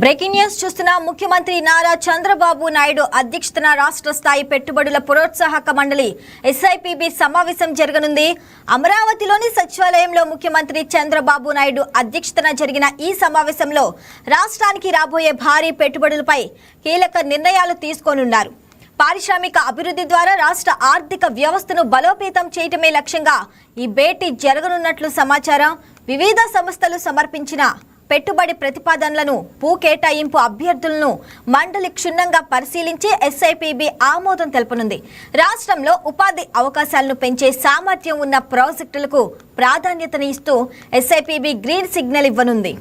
Breaking news చూస్తున్న ముఖ్యమంత్రి నారా చంద్రబాబు నాయుడు అధ్యక్షతన రాష్ట్ర స్థాయి పెట్టుబడుల ప్రోత్సాహక మండలి ఎస్ఐపిబి సమావేశం జరగనుంది. అమరావతిలోని సచివాలయంలో ముఖ్యమంత్రి చంద్రబాబు నాయుడు అధ్యక్షతన జరిగిన ఈ సమావేశంలో రాష్ట్రానికి రాబోయే భారీ పెట్టుబడులపై కీలక నిర్ణయాలు తీసుకోనున్నారు. పారిశ్రామిక అభివృద్ధి ద్వారా రాష్ట్ర ఆర్థిక వ్యవస్థను బలోపేతం చేయటమే లక్ష్యంగా ఈ భేటీ జరగనున్నట్లు సమాచారం. వివిధ సంస్థలు సమర్పించిన పెట్టుబడి ప్రతిపాదనలను కేటాయింపు అభ్యర్థులను మండలి క్షుణ్ణంగా పరిశీలించి ఎస్ఐపిబి ఆమోదం తెలుపనుంది. రాష్ట్రంలో ఉపాధి అవకాశాలను పెంచే సామర్థ్యం ఉన్న ప్రాజెక్టులకు ప్రాధాన్యతను ఇస్తూ ఎస్ఐపిబి గ్రీన్ సిగ్నల్ ఇవ్వనుంది.